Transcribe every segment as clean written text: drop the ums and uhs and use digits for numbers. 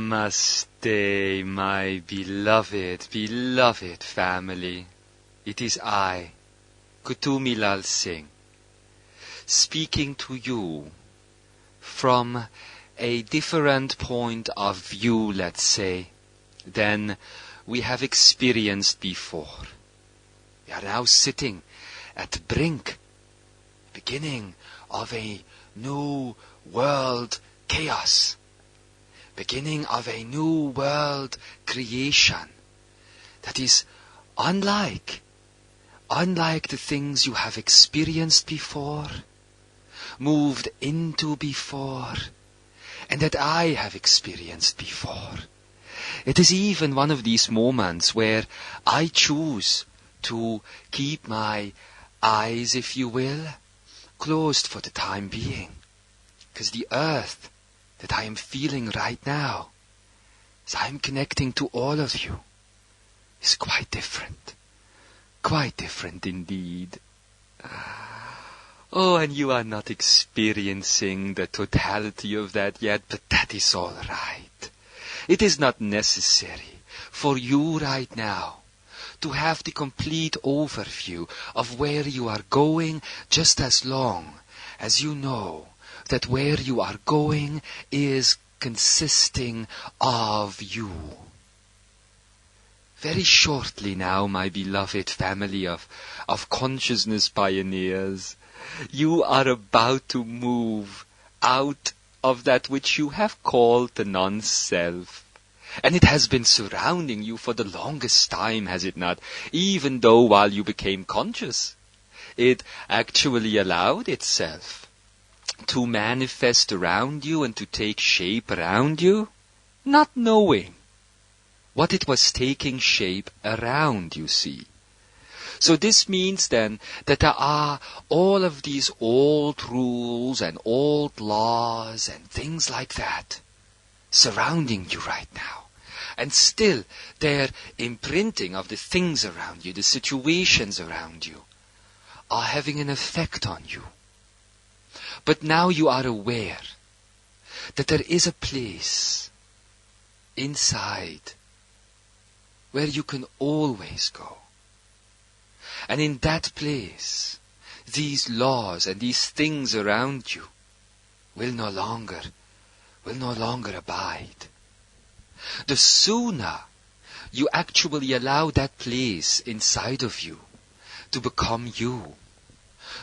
Namaste, my beloved family. It is I, Kuthumi Singh, speaking to you from a different point of view, let's say, than we have experienced before. We are now sitting at the beginning of a new world chaos, beginning of a new world creation that is unlike the things you have experienced before, moved into before, and that I have experienced before. It is even one of these moments where I choose to keep my eyes, if you will, closed for the time being, because the earth that I am feeling right now, as I am connecting to all of you, is quite different indeed. Oh, and you are not experiencing the totality of that yet, but that is all right. It is not necessary for you right now to have the complete overview of where you are going, just as long as you know that where you are going is consisting of you. Very shortly now, my beloved family of consciousness pioneers, you are about to move out of that which you have called the non-self. And it has been surrounding you for the longest time, has it not? Even though while you became conscious, it actually allowed itself to manifest around you and to take shape around you, not knowing what it was taking shape around, you see. So this means then that there are all of these old rules and old laws and things like that surrounding you right now. And still their imprinting of the things around you, the situations around you, are having an effect on you. But now you are aware that there is a place inside where you can always go. And in that place, these laws and these things around you will no longer abide. The sooner you actually allow that place inside of you to become you,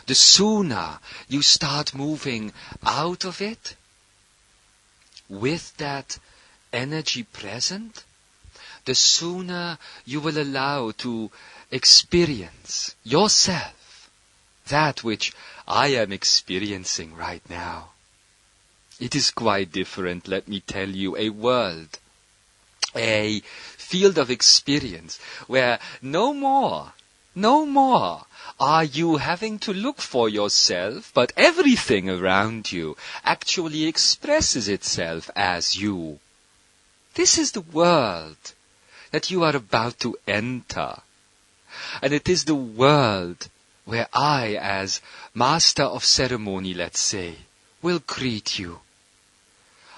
the sooner you start moving out of it with that energy present, the sooner you will allow to experience yourself that which I am experiencing right now. It is quite different, let me tell you, a world, a field of experience where no more are you having to look for yourself, but everything around you actually expresses itself as you. This is the world that you are about to enter. And it is the world where I, as master of ceremony, let's say, will greet you.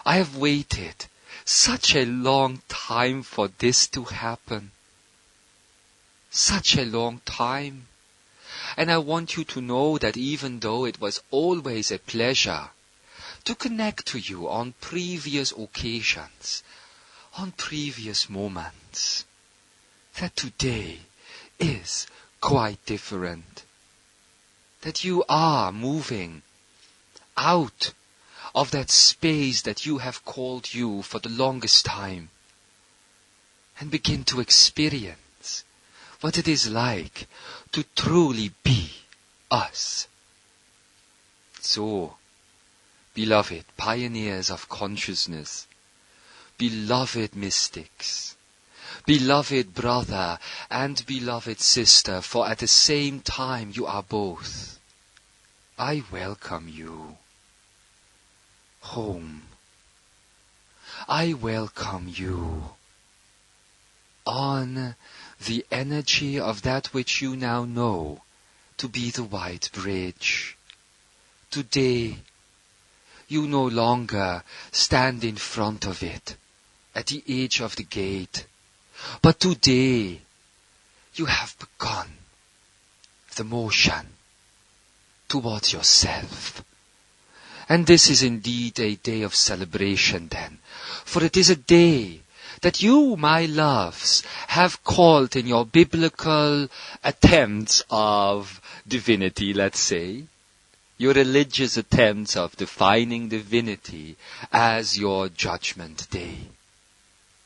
I have waited such a long time for this to happen. Such a long time. And I want you to know that even though it was always a pleasure to connect to you on previous occasions, on previous moments, that today is quite different. That you are moving out of that space that you have called you for the longest time and begin to experience what it is like to truly be us. So, beloved pioneers of consciousness, beloved mystics, beloved brother and beloved sister, for at the same time you are both, I welcome you home. I welcome you on the energy of that which you now know to be the white bridge. Today, you no longer stand in front of it at the edge of the gate. But today, you have begun the motion towards yourself. And this is indeed a day of celebration then. For it is a day that you, my loves, have called in your biblical attempts of divinity, let's say, your religious attempts of defining divinity as your judgment day.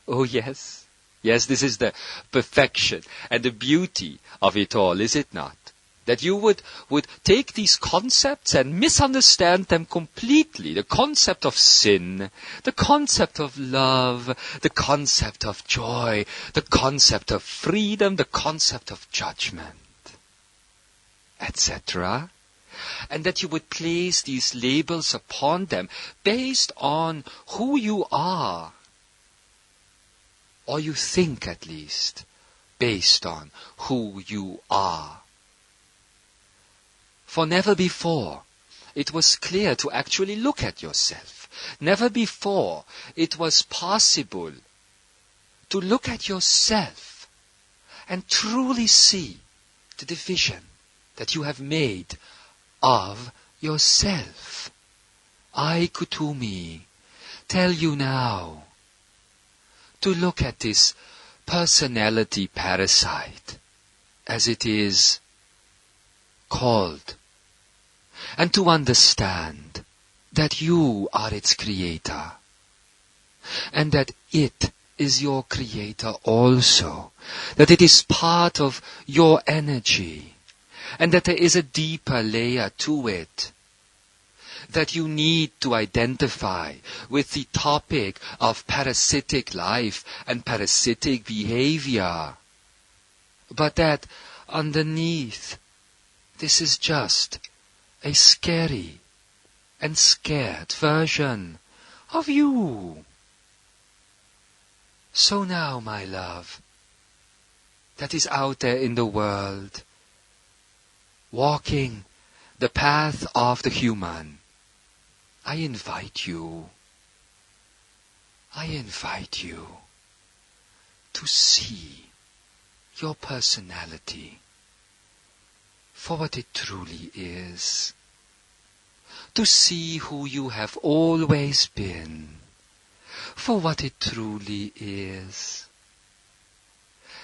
Oh yes, yes, this is the perfection and the beauty of it all, is it not? That you would take these concepts and misunderstand them completely. The concept of sin, the concept of love, the concept of joy, the concept of freedom, the concept of judgment, etc. And that you would place these labels upon them based on who you are. Or you think at least, based on who you are. For never before it was clear to actually look at yourself. Never before it was possible to look at yourself and truly see the division that you have made of yourself. I, Kuthumi, tell you now to look at this personality parasite, as it is called, and to understand that you are its creator, and that it is your creator also, that it is part of your energy, and that there is a deeper layer to it, that you need to identify with the topic of parasitic life and parasitic behavior, but that underneath this is just a scary and scared version of you. So now, my love, that is out there in the world, walking the path of the human, I invite you to see your personality for what it truly is, to see who you have always been, for what it truly is,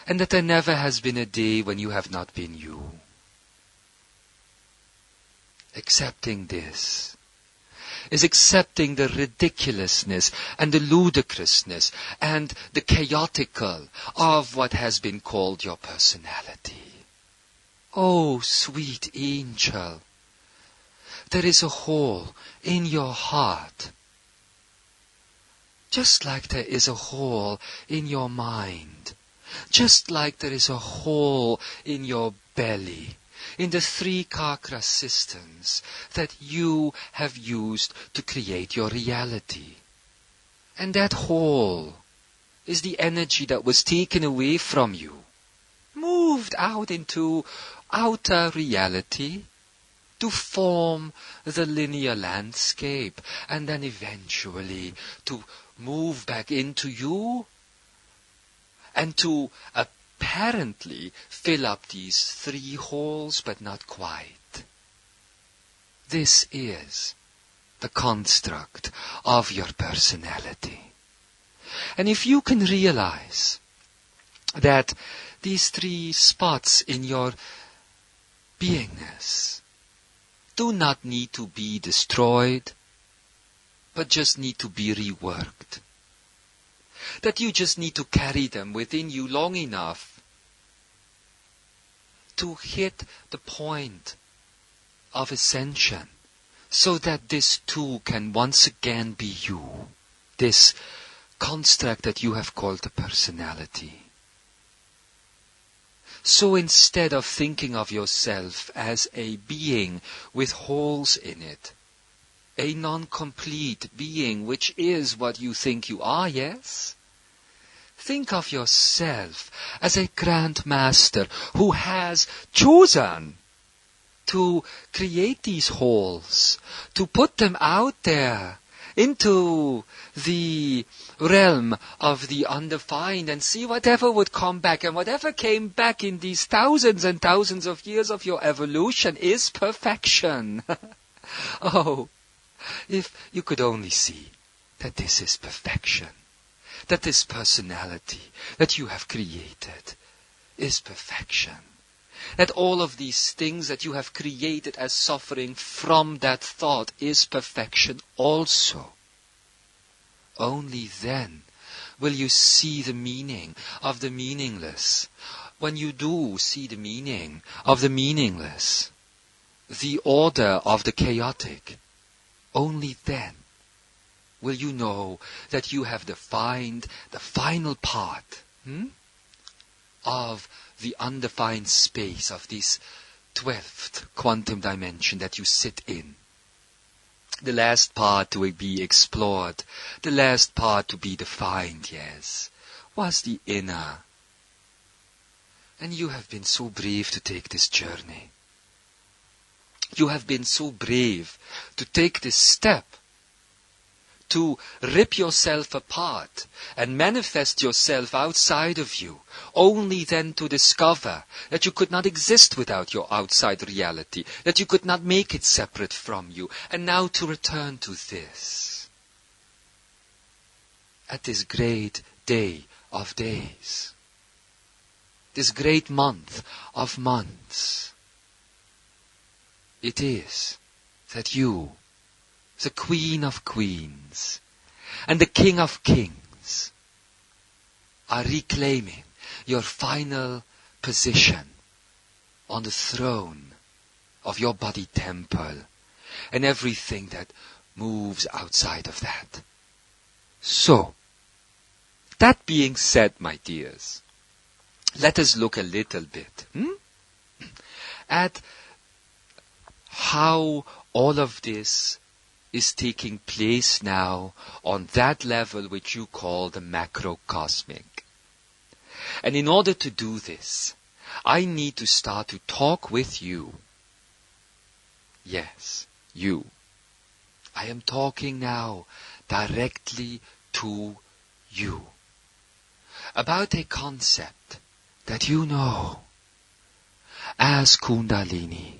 and that there never has been a day when you have not been you. Accepting this is accepting the ridiculousness and the ludicrousness and the chaotical of what has been called your personality. Oh, sweet angel, there is a hole in your heart, just like there is a hole in your mind, just like there is a hole in your belly, in the 3 chakra systems that you have used to create your reality. And that hole is the energy that was taken away from you, moved out into outer reality to form the linear landscape, and then eventually to move back into you and to apparently fill up these 3 holes, but not quite. This is the construct of your personality. And if you can realize that these 3 spots in your beingness do not need to be destroyed, but just need to be reworked, that you just need to carry them within you long enough to hit the point of ascension, so that this too can once again be you, this construct that you have called the personality. So instead of thinking of yourself as a being with holes in it, a non-complete being, which is what you think you are, yes? Think of yourself as a grand master who has chosen to create these holes, to put them out there, into the realm of the undefined and see whatever would come back. And whatever came back in these thousands and thousands of years of your evolution is perfection. Oh, if you could only see that this is perfection, that this personality that you have created is perfection, that all of these things that you have created as suffering from that thought is perfection also. Only then will you see the meaning of the meaningless. When you do see the meaning of the meaningless, the order of the chaotic, only then will you know that you have defined the final part of the undefined space of this 12th quantum dimension that you sit in. The last part to be explored, the last part to be defined, yes, was the inner. And you have been so brave to take this journey. You have been so brave to take this step, to rip yourself apart and manifest yourself outside of you, only then to discover that you could not exist without your outside reality, that you could not make it separate from you, and now to return to this. At this great day of days, this great month of months, it is that you, the Queen of Queens and the King of Kings, are reclaiming your final position on the throne of your body temple and everything that moves outside of that. So, that being said, my dears, let us look a little bit at how all of this is taking place now on that level which you call the macrocosmic. And in order to do this, I need to start to talk with you. Yes, you. I am talking now directly to you about a concept that you know as Kundalini.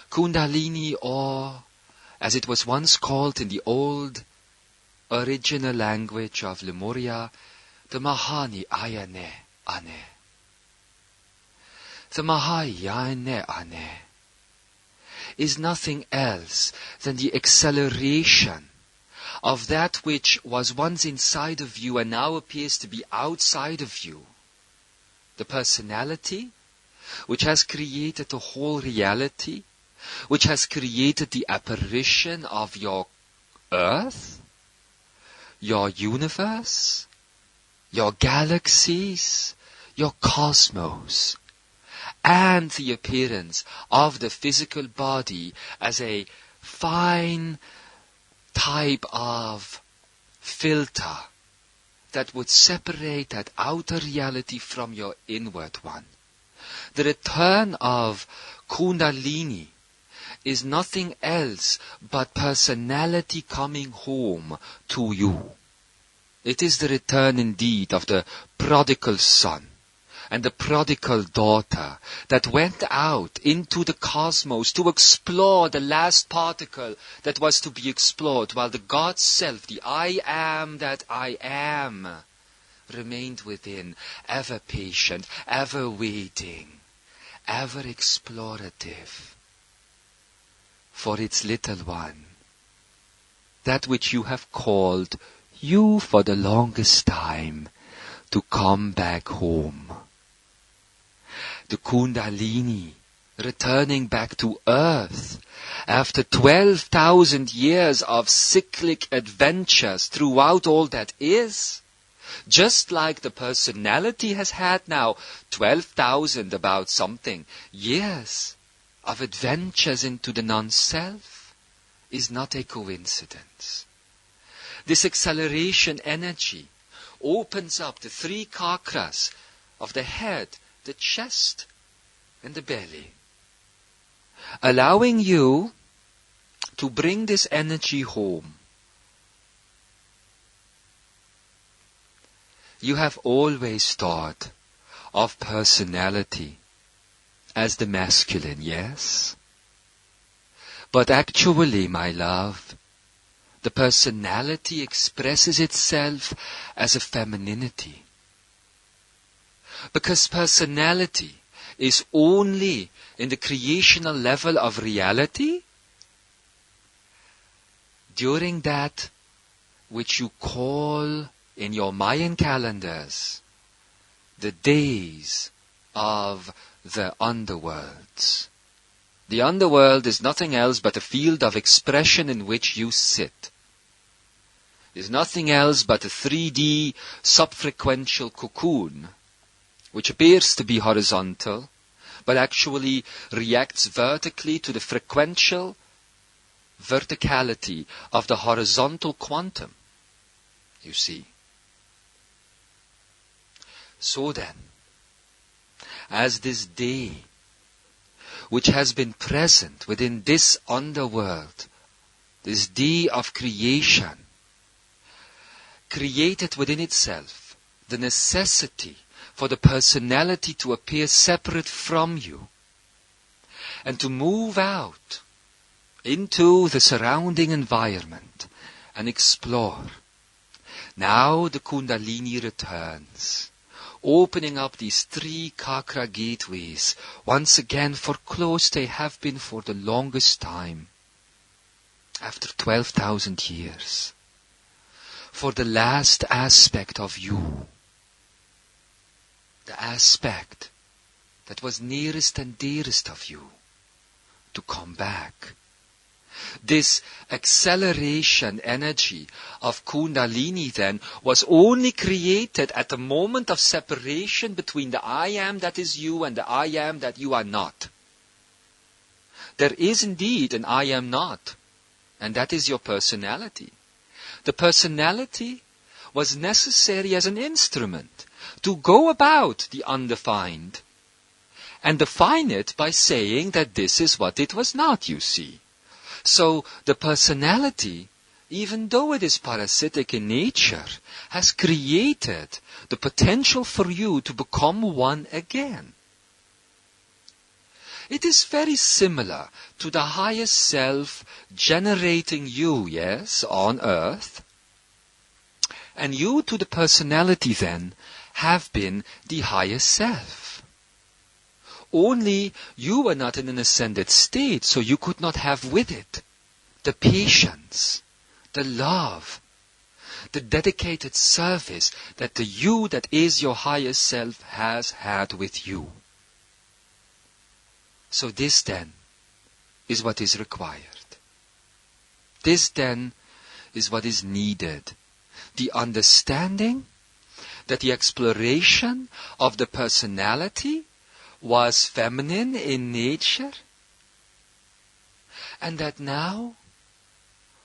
Kundalini, or as it was once called in the old original language of Lemuria, the Mahani Ayane Ane. The Mahayane Ane is nothing else than the acceleration of that which was once inside of you and now appears to be outside of you. The personality, which has created the whole reality, which has created the apparition of your earth, your universe, your galaxies, your cosmos, and the appearance of the physical body as a fine type of filter that would separate that outer reality from your inward one. The return of Kundalini is nothing else but personality coming home to you. It is the return indeed of the prodigal son and the prodigal daughter that went out into the cosmos to explore the last particle that was to be explored, while the God self, the I am that I am, remained within, ever patient, ever waiting, ever explorative for its little one, that which you have called you for the longest time to come back home. The Kundalini returning back to earth after 12,000 years of cyclic adventures throughout all that is, just like the personality has had now 12,000 about something years of adventures into the non-self, is not a coincidence. This acceleration energy opens up the three chakras of the head, the chest, and the belly, allowing you to bring this energy home. You have always thought of personality as the masculine, yes? But actually, my love, the personality expresses itself as a femininity. Because personality is only in the creational level of reality during that which you call in your Mayan calendars the days of the underworlds. The underworld is nothing else but a field of expression in which you sit. Is nothing else but a 3D subfrequential cocoon, which appears to be horizontal, but actually reacts vertically to the frequential verticality of the horizontal quantum, you see. So then, as this day, which has been present within this underworld, this day of creation, created within itself the necessity for the personality to appear separate from you and to move out into the surrounding environment and explore. Now the Kundalini returns, opening up these 3 chakra gateways once again, for close they have been for the longest time, after 12,000 years, for the last aspect of you, the aspect that was nearest and dearest of you, to come back. This acceleration energy of Kundalini then was only created at the moment of separation between the I am that is you and the I am that you are not. There is indeed an I am not, and that is your personality. The personality was necessary as an instrument to go about the undefined and define it by saying that this is what it was not, you see. So the personality, even though it is parasitic in nature, has created the potential for you to become one again. It is very similar to the highest self generating you, yes, on earth. And you to the personality then have been the highest self. Only you were not in an ascended state, so you could not have with it the patience, the love, the dedicated service that the you that is your highest self has had with you. So this then is what is required. This then is what is needed. The understanding that the exploration of the personality was feminine in nature, and that now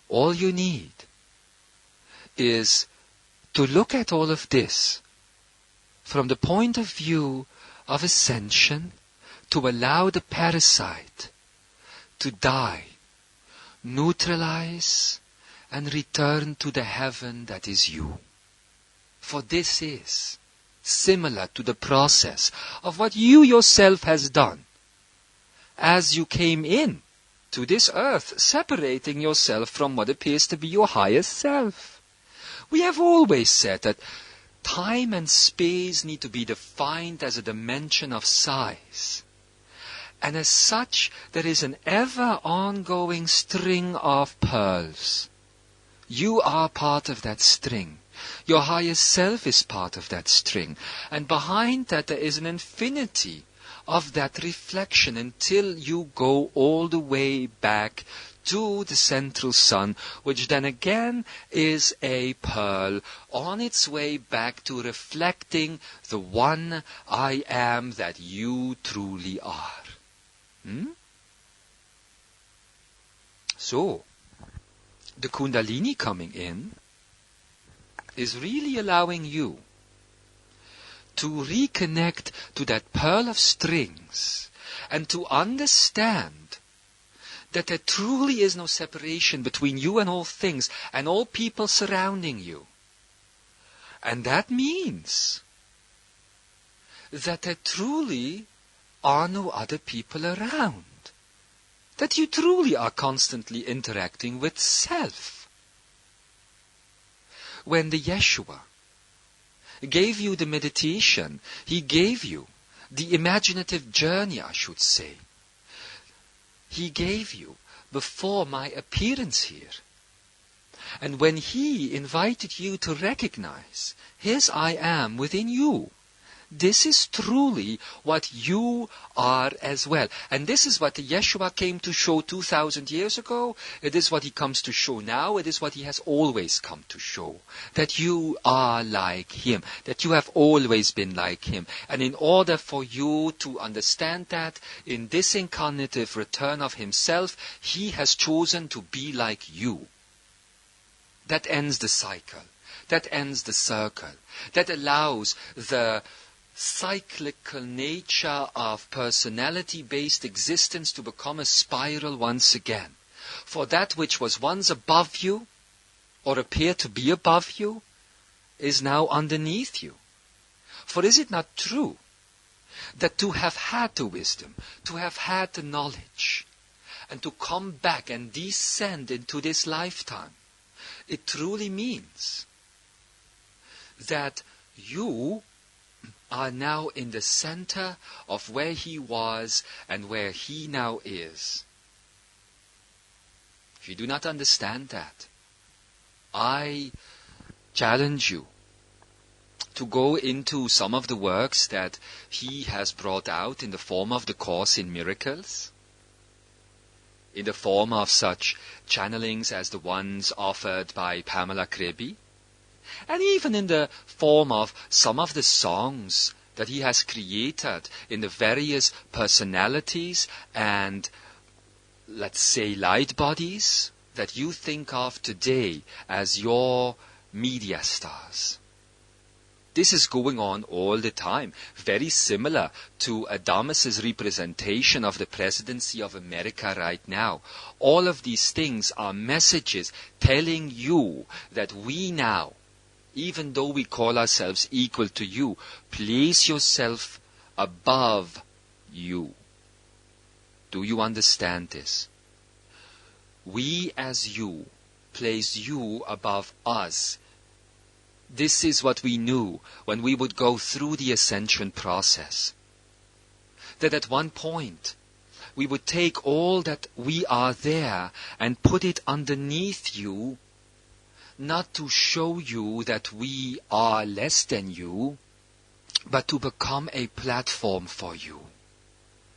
all you need is to look at all of this from the point of view of ascension, to allow the parasite to die, neutralize, and return to the heaven that is you. For this is similar to the process of what you yourself has done as you came in to this earth, separating yourself from what appears to be your highest self. We have always said that time and space need to be defined as a dimension of size. And as such, there is an ever ongoing string of pearls. You are part of that string. Your highest self is part of that string. And behind that there is an infinity of that reflection until you go all the way back to the central sun, which then again is a pearl on its way back to reflecting the one I am that you truly are. So, the Kundalini coming in is really allowing you to reconnect to that pearl of strings and to understand that there truly is no separation between you and all things and all people surrounding you. And that means that there truly are no other people around. That you truly are constantly interacting with self. When the Yeshua gave you the meditation, he gave you the imaginative journey, I should say. He gave you before my appearance here. And when he invited you to recognize his I am within you, this is truly what you are as well. And this is what the Yeshua came to show 2,000 years ago. It is what he comes to show now. It is what he has always come to show. That you are like him. That you have always been like him. And in order for you to understand that, in this incarnative return of himself, he has chosen to be like you. That ends the cycle. That ends the circle. That allows the cyclical nature of personality-based existence to become a spiral once again. For that which was once above you, or appeared to be above you, is now underneath you. For is it not true that to have had the wisdom, to have had the knowledge, and to come back and descend into this lifetime, it truly means that you are now in the center of where he was and where he now is. If you do not understand that, I challenge you to go into some of the works that he has brought out in the form of the Course in Miracles, in the form of such channelings as the ones offered by Pamela Krebi, and even in the form of some of the songs that he has created in the various personalities and, let's say, light bodies that you think of today as your media stars. This is going on all the time, very similar to Adamus's representation of the presidency of America right now. All of these things are messages telling you that we now, even though we call ourselves equal to you, place yourself above you. Do you understand this? We as you place you above us. This is what we knew when we would go through the ascension process. That at one point we would take all that we are there and put it underneath you, not to show you that we are less than you, but to become a platform for you,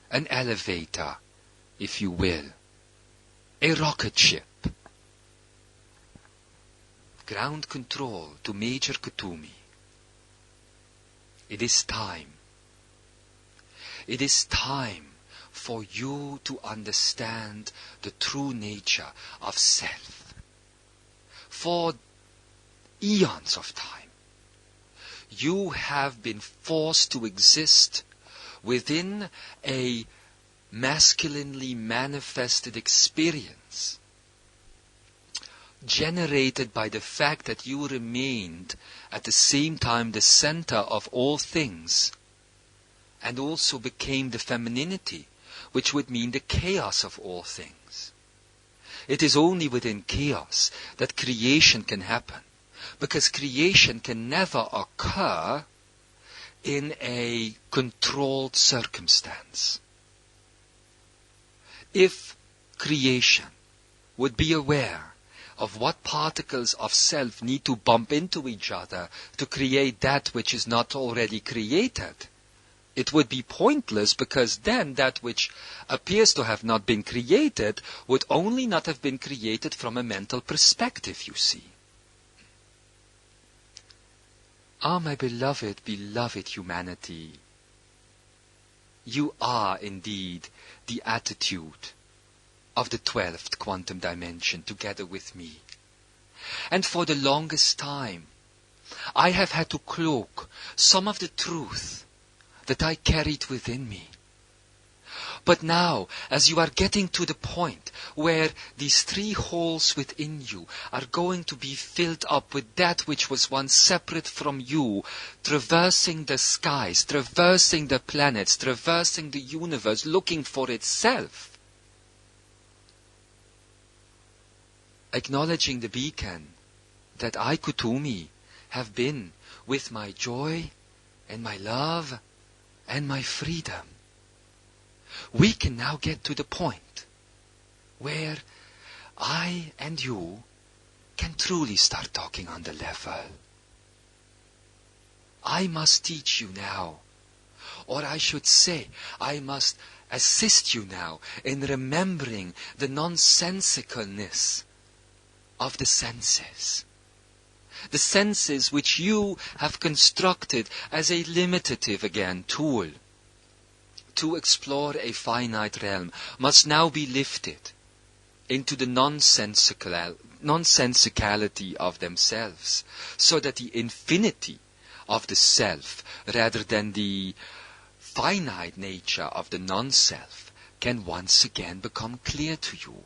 an elevator, if you will, a rocket ship. Ground control to Major Kuthumi. It is time. It is time for you to understand the true nature of self. For eons of time, you have been forced to exist within a masculinely manifested experience, generated by the fact that you remained at the same time the center of all things, and also became the femininity, which would mean the chaos of all things. It is only within chaos that creation can happen, because creation can never occur in a controlled circumstance. If creation would be aware of what particles of self need to bump into each other to create that which is not already created, it would be pointless, because then that which appears to have not been created would only not have been created from a mental perspective, you see. Ah, my beloved, beloved humanity, you are indeed the attitude of the 12th quantum dimension together with me. And for the longest time, I have had to cloak some of the truth that I carried within me. But now, as you are getting to the point where these 3 holes within you are going to be filled up with that which was once separate from you, traversing the skies, traversing the planets, traversing the universe, looking for itself, acknowledging the beacon that I, Kuthumi, have been with my joy and my love and my freedom. We can now get to the point where I and you can truly start talking on the level. I must teach you now, or I should say, I must assist you now in remembering the nonsensicalness of the senses. The senses which you have constructed as a limitative, again, tool to explore a finite realm must now be lifted into the nonsensicality of themselves, so that the infinity of the self, rather than the finite nature of the non-self, can once again become clear to you.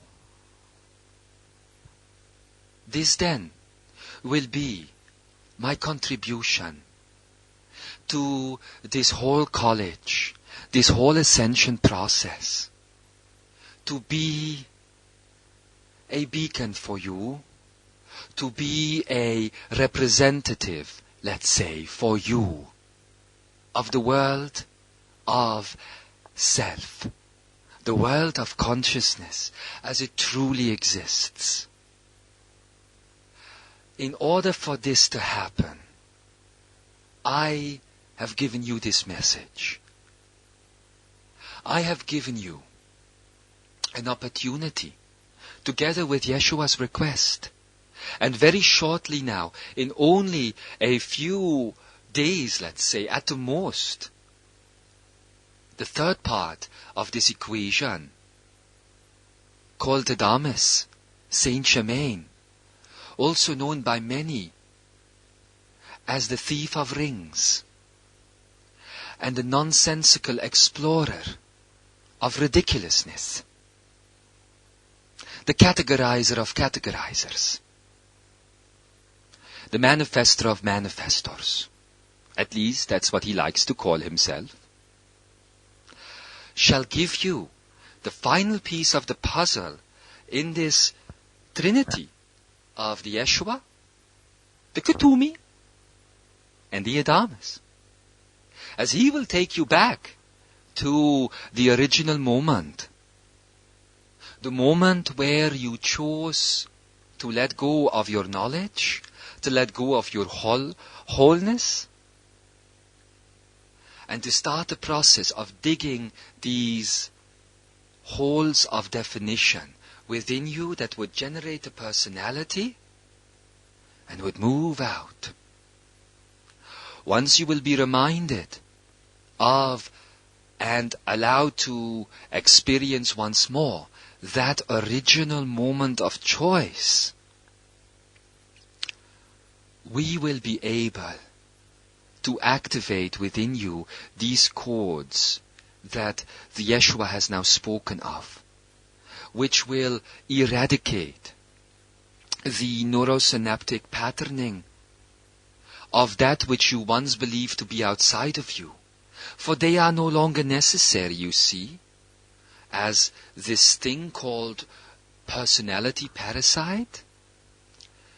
This then will be my contribution to this whole college, this whole ascension process, to be a beacon for you, to be a representative, let's say, for you, of the world of self, the world of consciousness as it truly exists. In order for this to happen, I have given you this message. I have given you an opportunity, together with Yeshua's request. And very shortly now, in only a few days, let's say, at the most, the third part of this equation, called the Damas, Saint Germain, also known by many as the thief of rings, and the nonsensical explorer of ridiculousness, the categorizer of categorizers, the manifestor of manifestors, at least that's what he likes to call himself, shall give you the final piece of the puzzle in this trinity of the Yeshua, the Kuthumi, and the Adamas, as he will take you back to the original moment, the moment where you chose to let go of your knowledge, to let go of your wholeness, and to start the process of digging these holes of definition within you that would generate a personality and would move out. Once you will be reminded of and allowed to experience once more that original moment of choice, we will be able to activate within you these chords that the Yeshua has now spoken of, which will eradicate the neurosynaptic patterning of that which you once believed to be outside of you. For they are no longer necessary, you see, as this thing called personality parasite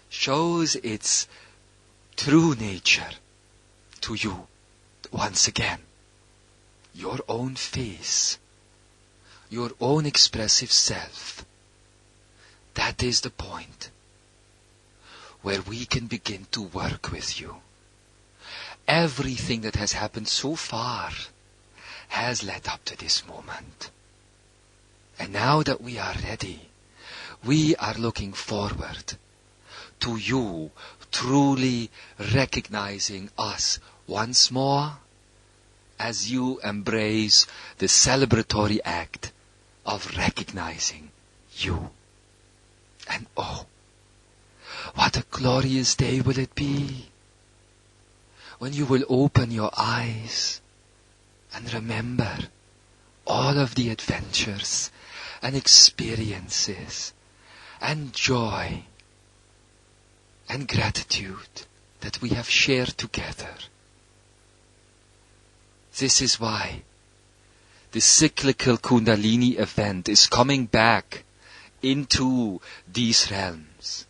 shows its true nature to you once again. Your own face, your own expressive self. That is the point where we can begin to work with you. Everything that has happened so far has led up to this moment. And now that we are ready, we are looking forward to you truly recognizing us once more as you embrace the celebratory act of recognizing you. And oh, what a glorious day will it be when you will open your eyes and remember all of the adventures and experiences and joy and gratitude that we have shared together. This is why the cyclical Kundalini event is coming back into these realms.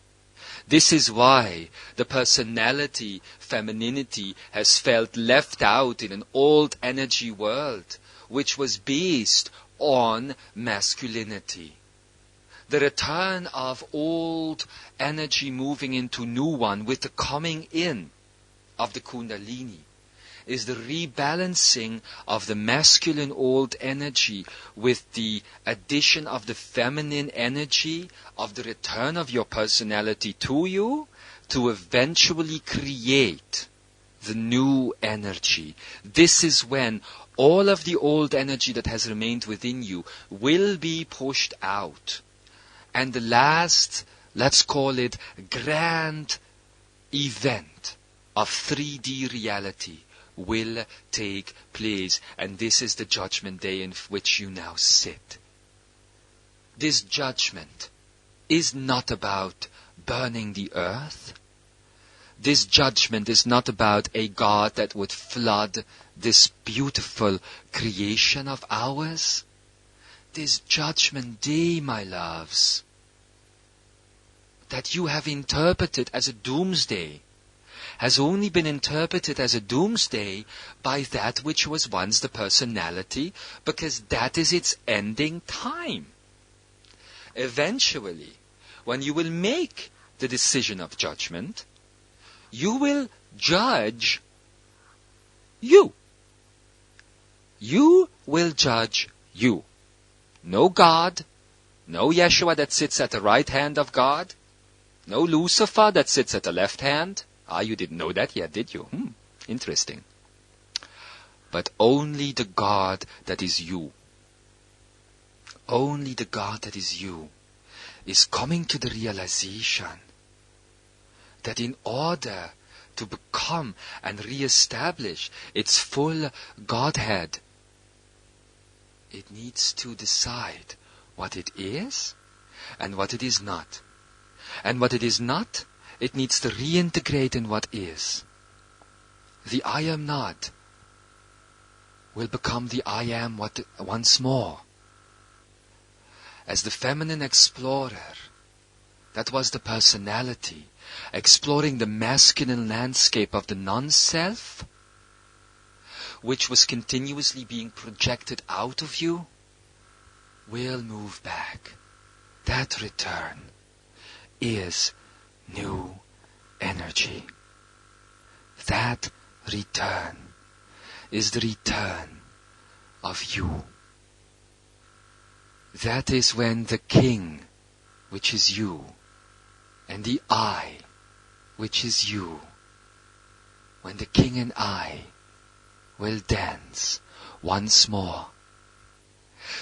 This is why the personality, femininity, has felt left out in an old energy world, which was based on masculinity. The return of old energy moving into new one with the coming in of the Kundalini is the rebalancing of the masculine old energy with the addition of the feminine energy of the return of your personality to you to eventually create the new energy. This is when all of the old energy that has remained within you will be pushed out. And the last, let's call it, grand event of 3D reality will take place. And this is the judgment day in which you now sit. This judgment is not about burning the earth. This judgment is not about a God that would flood this beautiful creation of ours. This judgment day, my loves, that you have interpreted as a doomsday, has only been interpreted as a doomsday by that which was once the personality, because that is its ending time. Eventually, when you will make the decision of judgment, you will judge you. You will judge you. No God, no Yeshua that sits at the right hand of God, no Lucifer that sits at the left hand. You didn't know that yet, did you? Interesting. But only the God that is you. Only the God that is you is coming to the realization that in order to become and re-establish its full Godhead, it needs to decide what it is and what it is not. And what it is not, it needs to reintegrate in what is. The I am not will become the I am once more. As the feminine explorer, that was the personality, exploring the masculine landscape of the non-self, which was continuously being projected out of you, will move back. That return is new energy. That return is the return of you. That is when the king, which is you, and the I, which is you, when the king and I will dance once more.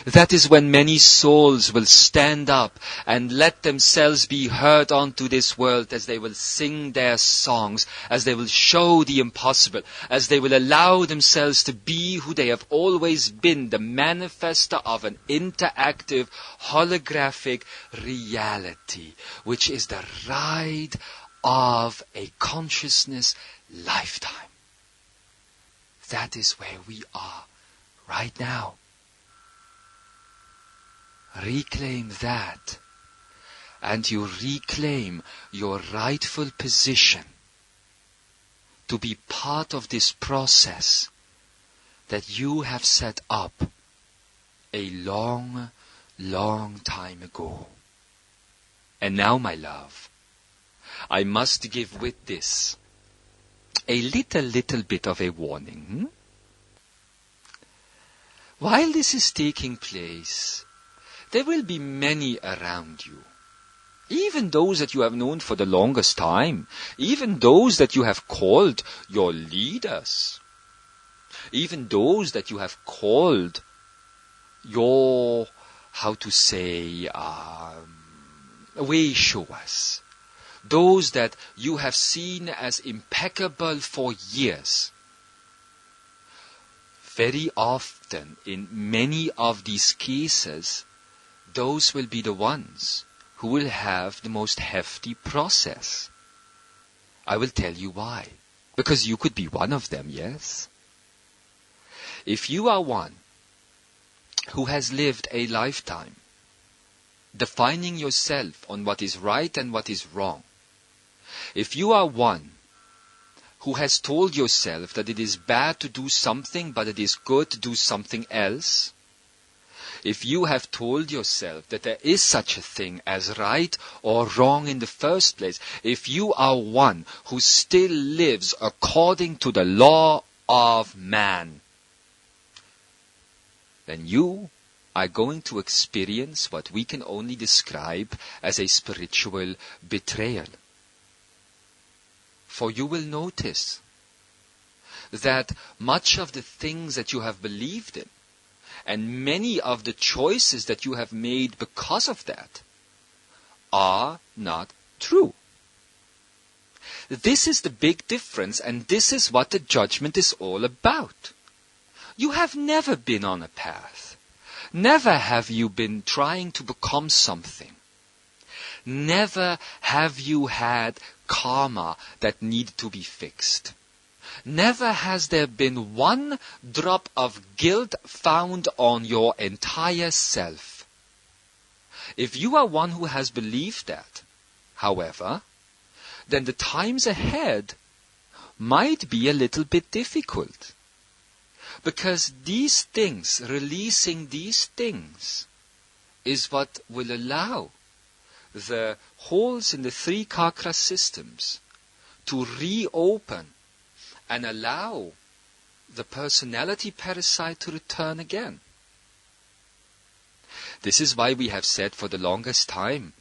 That is when many souls will stand up and let themselves be heard onto this world, as they will sing their songs, as they will show the impossible, as they will allow themselves to be who they have always been, the manifester of an interactive, holographic reality, which is the ride of a consciousness lifetime. That is where we are right now. Reclaim that, and you reclaim your rightful position to be part of this process that you have set up a long, long time ago. And now, my love, I must give with this a little bit of a warning. While this is taking place, there will be many around you. Even those that you have known for the longest time. Even those that you have called your leaders. Even those that you have called your, way showers. Those that you have seen as impeccable for years. very often, in many of these cases, those will be the ones who will have the most hefty process. I will tell you why. Because you could be one of them, yes? If you are one who has lived a lifetime defining yourself on what is right and what is wrong, if you are one who has told yourself that it is bad to do something but it is good to do something else, if you have told yourself that there is such a thing as right or wrong in the first place, if you are one who still lives according to the law of man, then you are going to experience what we can only describe as a spiritual betrayal. For you will notice that much of the things that you have believed in, and many of the choices that you have made because of that, are not true. This is the big difference, and this is what the judgment is all about. You have never been on a path. Never have you been trying to become something. Never have you had karma that needed to be fixed. Never has there been one drop of guilt found on your entire self. If you are one who has believed that, however, then the times ahead might be a little bit difficult. Because these things, releasing these things, is what will allow the holes in the three chakra systems to reopen and allow the personality parasite to return again. This is why we have said for the longest time,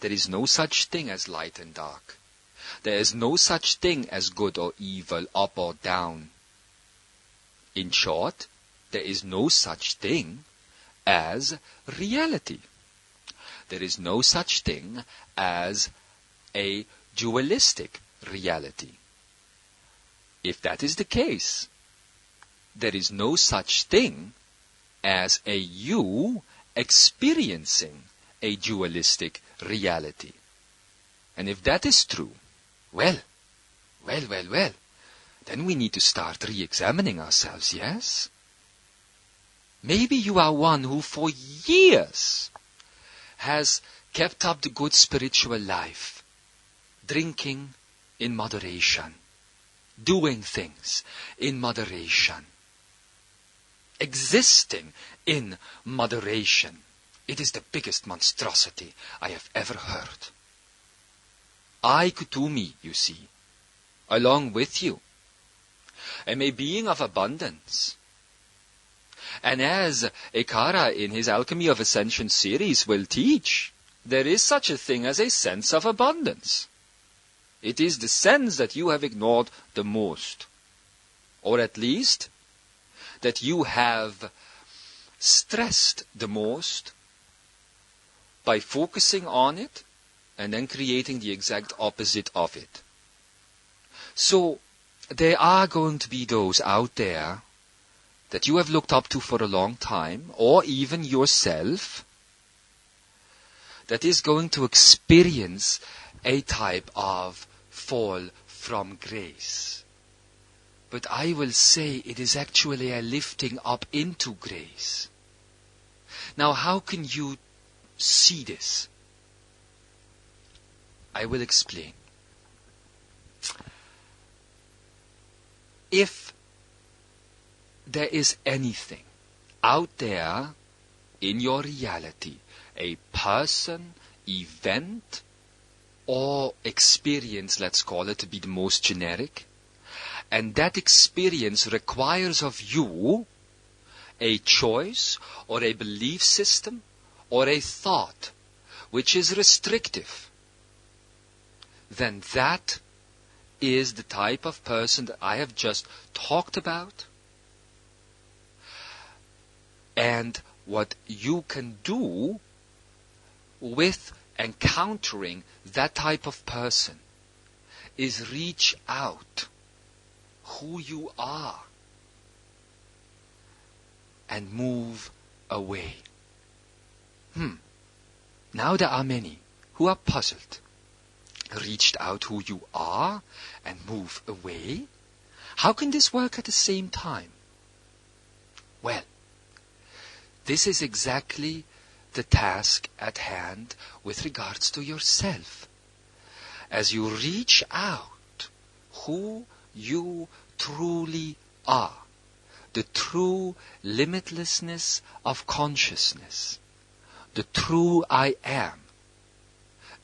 there is no such thing as light and dark. There is no such thing as good or evil, up or down. In short, there is no such thing as reality. There is no such thing as a dualistic reality. If that is the case, there is no such thing as a you experiencing a dualistic reality. And if that is true, well, then we need to start re-examining ourselves, yes? Maybe you are one who for years has kept up the good spiritual life, drinking in moderation, doing things in moderation, existing in moderation. It is the biggest monstrosity I have ever heard. I, Kuthumi, you see, along with you, am a being of abundance. And as Ekara in his Alchemy of Ascension series will teach, there is such a thing as a sense of abundance. It is the sense that you have ignored the most. Or at least, that you have stressed the most by focusing on it and then creating the exact opposite of it. So, there are going to be those out there that you have looked up to for a long time, or even yourself, that is going to experience a type of fall from grace. But I will say it is actually a lifting up into grace. Now, how can you see this? I will explain. If there is anything out there in your reality, a person, event, or experience, let's call it to be the most generic, and that experience requires of you a choice or a belief system or a thought which is restrictive, then that is the type of person that I have just talked about. And what you can do with encountering that type of person is reach out who you are. and move away. Now there are many who are puzzled. Reached out who you are and move away? How can this work at the same time? Well, this is exactly the task at hand with regards to yourself. As you reach out who you truly are, the true limitlessness of consciousness, the true I am,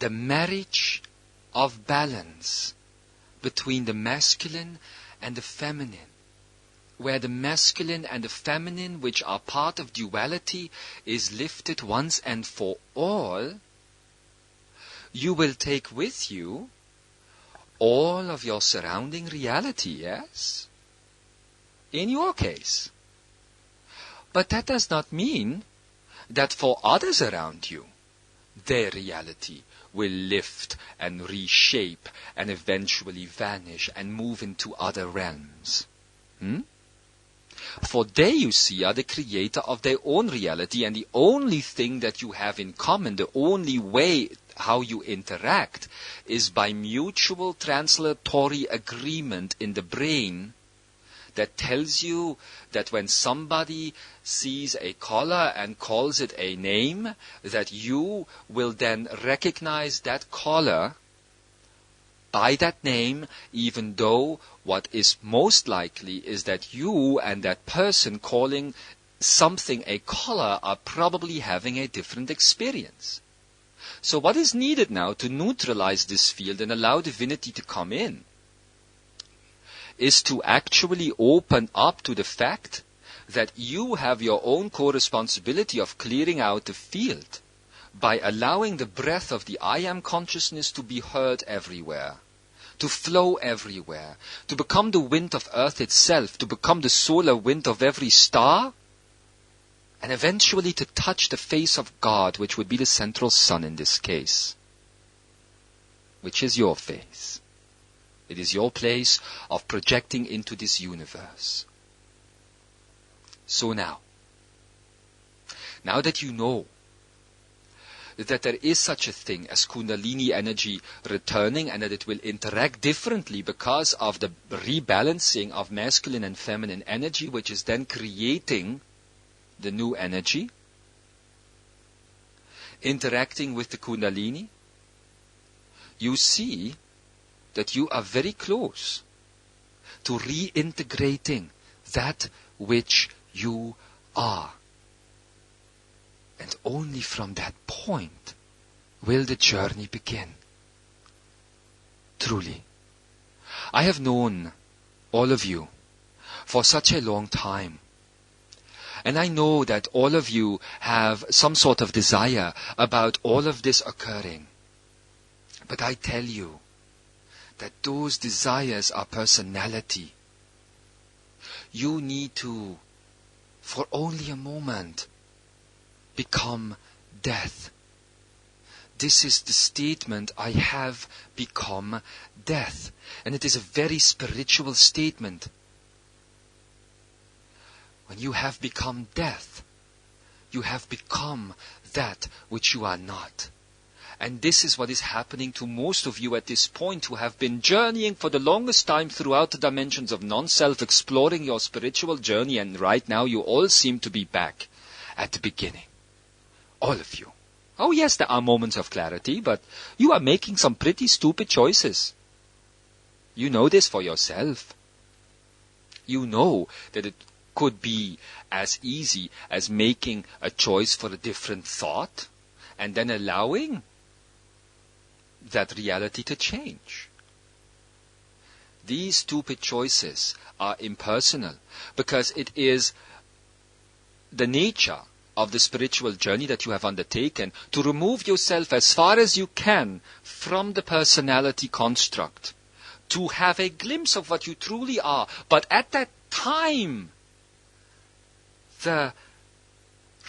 the marriage of balance between the masculine and the feminine, where the masculine and the feminine, which are part of duality, is lifted once and for all, you will take with you all of your surrounding reality, yes? In your case. But that does not mean that for others around you, their reality will lift and reshape and eventually vanish and move into other realms. For they, you see, are the creator of their own reality, and the only thing that you have in common, the only way how you interact, is by mutual translatory agreement in the brain that tells you that when somebody sees a color and calls it a name, that you will then recognize that color by that name, even though what is most likely is that you and that person calling something a color are probably having a different experience. So what is needed now to neutralize this field and allow divinity to come in is to actually open up to the fact that you have your own co-responsibility of clearing out the field by allowing the breath of the I am consciousness to be heard everywhere, to flow everywhere, to become the wind of earth itself, to become the solar wind of every star, and eventually to touch the face of God, which would be the central sun in this case, which is your face. It is your place of projecting into this universe. So now that you know that there is such a thing as Kundalini energy returning and that it will interact differently because of the rebalancing of masculine and feminine energy, which is then creating the new energy, interacting with the Kundalini, you see that you are very close to reintegrating that which you are. And only from that point will the journey begin. Truly. I have known all of you for such a long time. And I know that all of you have some sort of desire about all of this occurring. But I tell you that those desires are personality. You need to, for only a moment, become death. This is the statement, I have become death. And it is a very spiritual statement. When you have become death, you have become that which you are not. And this is what is happening to most of you at this point who have been journeying for the longest time throughout the dimensions of non-self, exploring your spiritual journey, and right now you all seem to be back at the beginning. All of you. Oh yes, there are moments of clarity, but you are making some pretty stupid choices. You know this for yourself. You know that it could be as easy as making a choice for a different thought and then allowing that reality to change. These stupid choices are impersonal because it is the nature of the spiritual journey that you have undertaken to remove yourself as far as you can from the personality construct, to have a glimpse of what you truly are. But at that time, the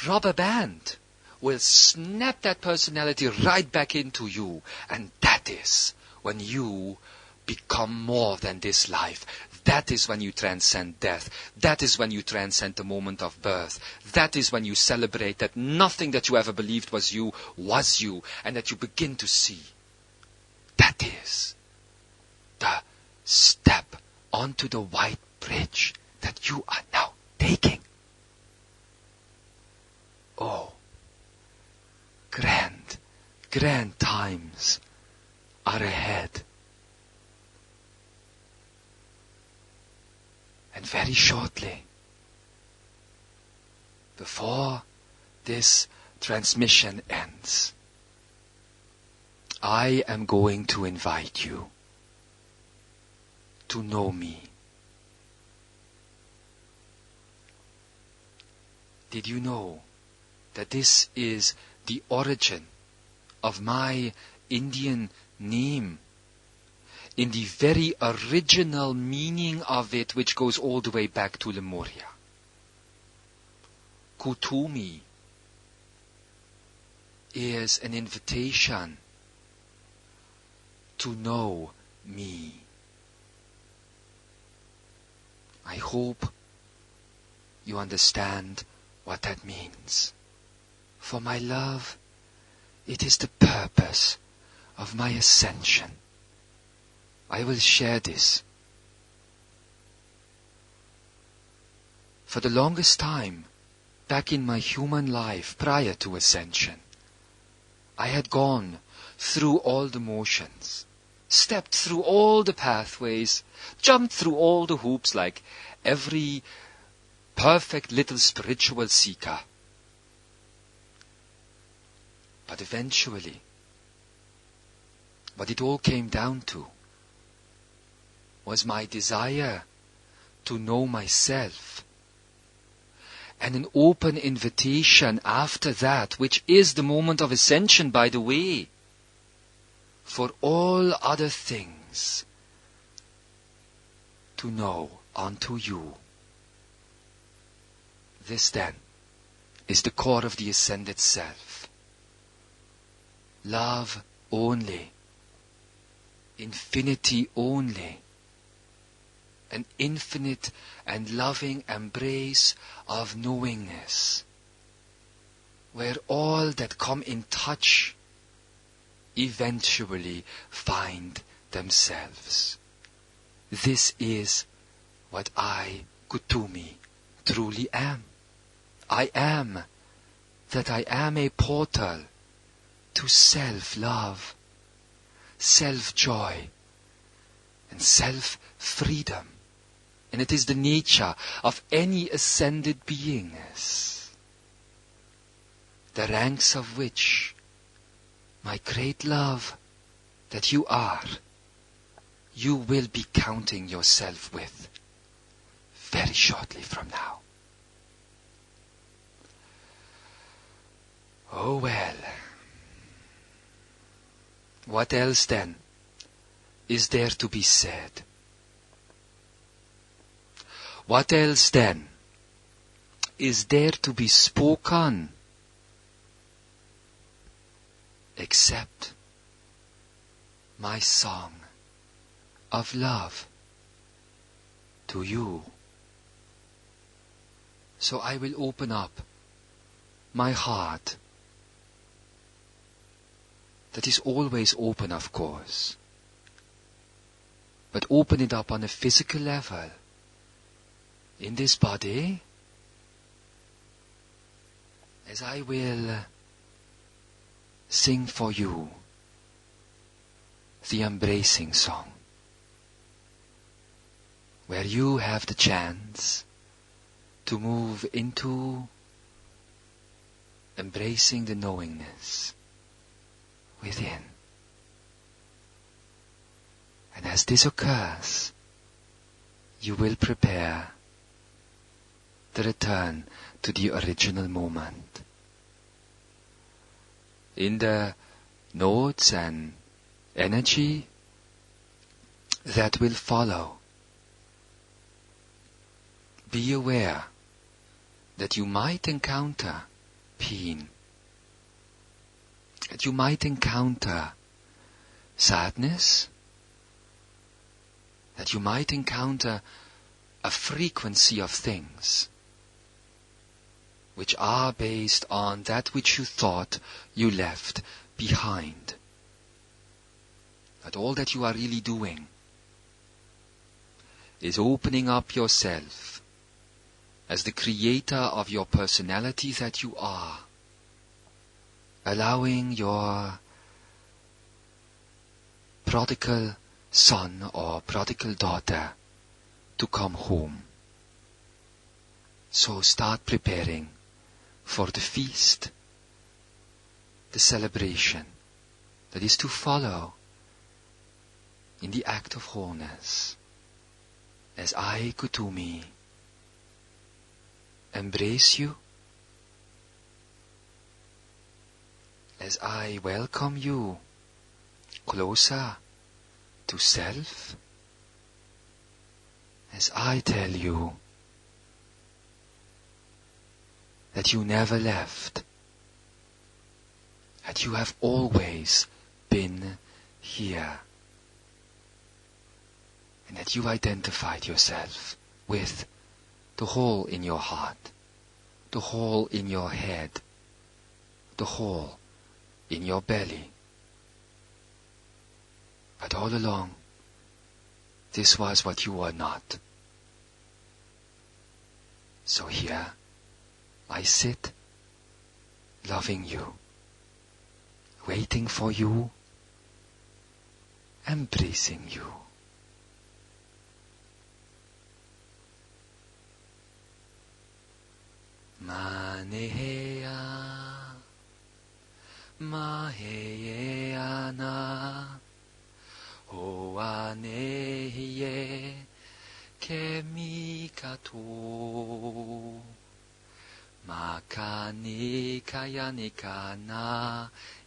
rubber band will snap that personality right back into you. And that is when you become more than this life. That is when you transcend death. That is when you transcend the moment of birth. That is when you celebrate that nothing that you ever believed was you, and that you begin to see. That is the step onto the white bridge that you are now taking. Oh, grand times are ahead. And very shortly, before this transmission ends, I am going to invite you to know me. Did you know that this is the origin of my Indian name? In the very original meaning of it, which goes all the way back to Lemuria. Kuthumi is an invitation to know me. I hope you understand what that means. For my love, it is the purpose of my ascension. I will share this. For the longest time, back in my human life prior to ascension, I had gone through all the motions, stepped through all the pathways, jumped through all the hoops like every perfect little spiritual seeker. But eventually, what it all came down to was my desire to know myself, and an open invitation after that, which is the moment of ascension, by the way, for all other things to know unto you. This then is the core of the ascended self. Love only, infinity only, an infinite and loving embrace of knowingness, where all that come in touch eventually find themselves. This is what I, Kuthumi, truly am. I am that I am a portal to self-love, self-joy, and self-freedom. And it is the nature of any ascended beingness, the ranks of which, my great love that you are, you will be counting yourself with very shortly from now. Oh well. What else then is there to be said? What else then is there to be spoken except my song of love to you? So I will open up my heart, that is always open, of course, but open it up on a physical level, in this body, as I will sing for you the embracing song, where you have the chance to move into embracing the knowingness within. And as this occurs, you will prepare the return to the original moment. In the notes and energy that will follow, be aware that you might encounter pain, that you might encounter sadness, that you might encounter a frequency of things which are based on that which you thought you left behind. That all that you are really doing is opening up yourself as the creator of your personality that you are, allowing your prodigal son or prodigal daughter to come home. So start preparing for the feast, the celebration that is to follow in the act of wholeness, as I, Kuthumi, embrace you, as I welcome you closer to self, as I tell you that you never left, that you have always been here, and that you identified yourself with the hole in your heart, the hole in your head, the hole in your belly. But all along, this was what you were not. So here I sit, loving you, waiting for you, embracing you. Maneheya, maheyana, oanehye, kemikato, makanikaya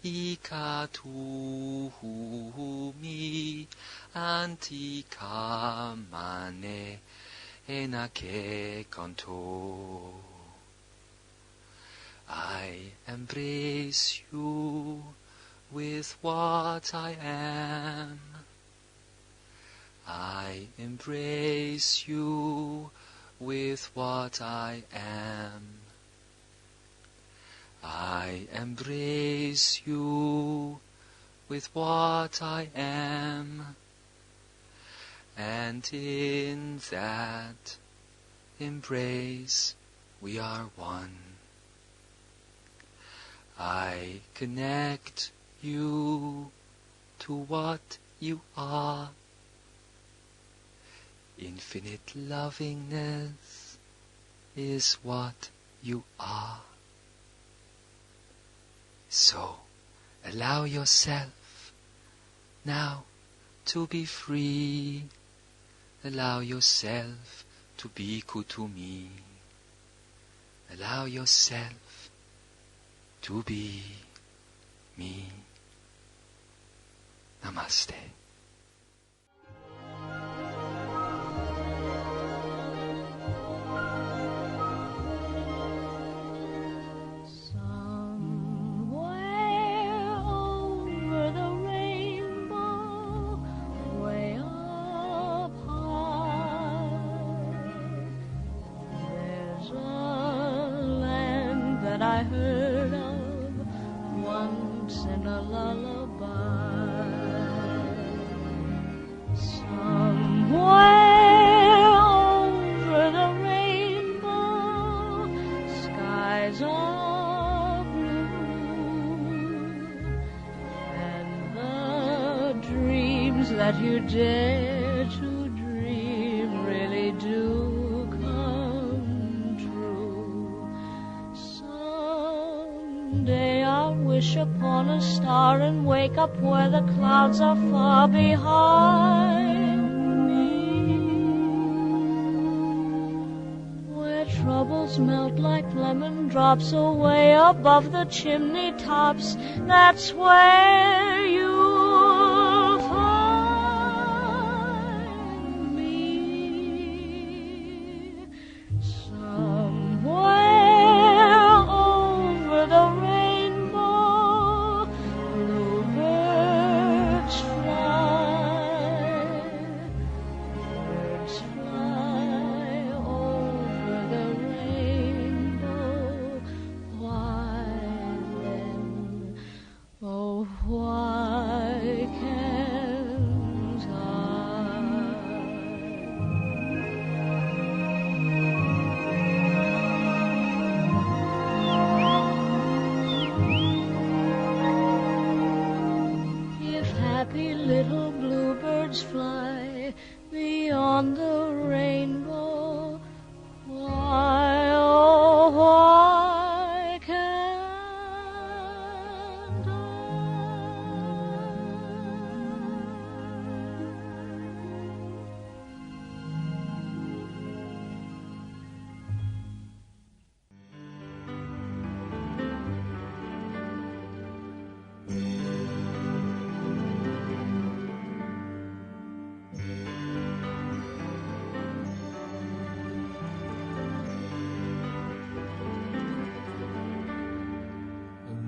ikatuhumi, antikamane, enake kanto. I embrace you with what I am. I embrace you with what I am. I embrace you with what I am. And in that embrace we are one. I connect you to what you are. Infinite lovingness is what you are. So, allow yourself now to be free. Allow yourself to be Kuthumi. Allow yourself to be me. Namaste. I heard of once in a lullaby. Somewhere over the rainbow, skies are blue, and the dreams that you dare to dream really do. Someday I'll wish upon a star and wake up where the clouds are far behind me, where troubles melt like lemon drops away above the chimney tops. That's where you'll find me. Somewhere the rainbow, bluebirds fly,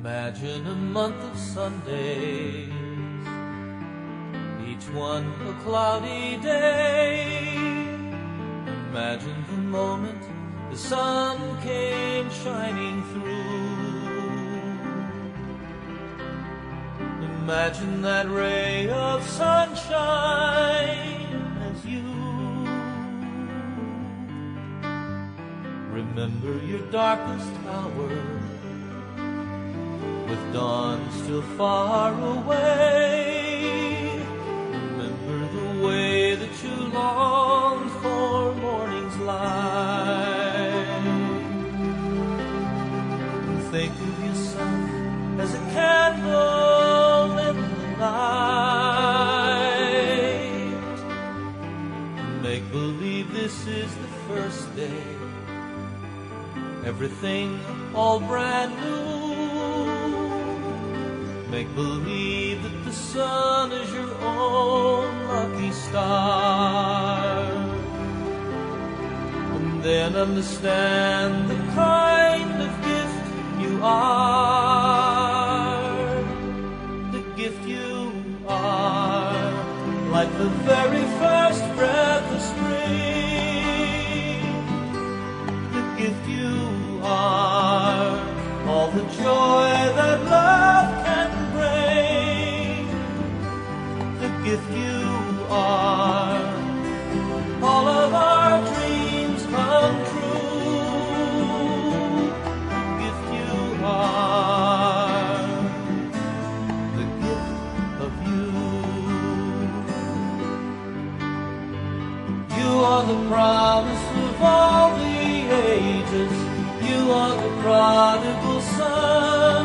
Imagine a month of Sundays, each one a cloudy day. Imagine the moment the sun came shining through. Imagine that ray of sunshine as you remember your darkest hour, with dawn still far away. Remember the way that you longed for morning's light. And think of yourself as a candle in the night. Make believe this is the first day, everything all brand new. Make believe that the sun is your own lucky star. And then understand the kind of gift you are. The gift you are, like the very first breath of spring. The gift you are, all the joy that love can bring. The gift you are, all of our dreams come true. The gift you are, the gift of you. You are the promise of all the ages. You are the prodigal son.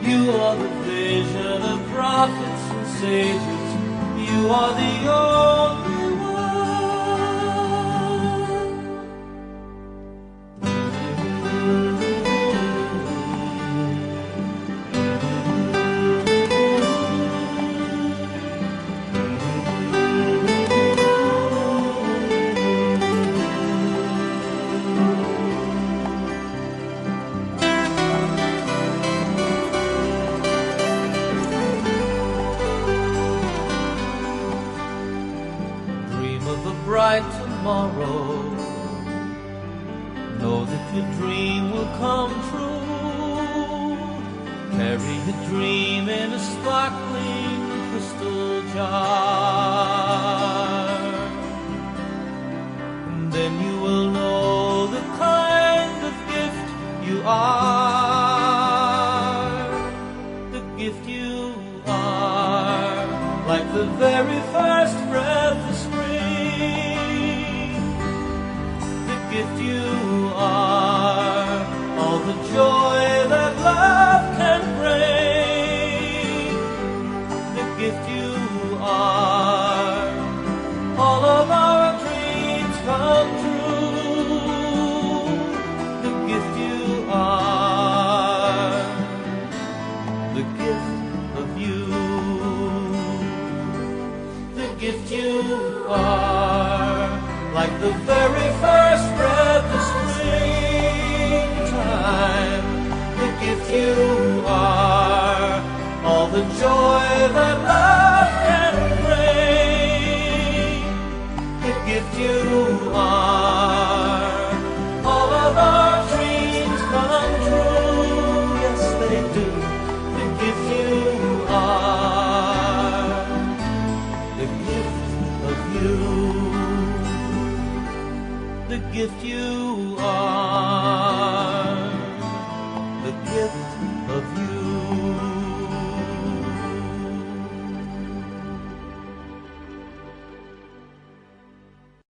You are the vision of prophets and sages. You are the only one. Tomorrow, know that your dream will come true. Carry your dream in a sparkling crystal jar, and then you will know the kind of gift you are. The gift you are, like the very first breath of spring. Gift you are, all the joy that love can bring. The gift you are, all of our dreams come true. The gift you are, the gift of you. The gift you are, like the very first breath of springtime. The gift you are, all the joy that love can bring. The gift you are, all of our dreams come true. Yes, they do. The gift you are, the gift of you. The gift you are.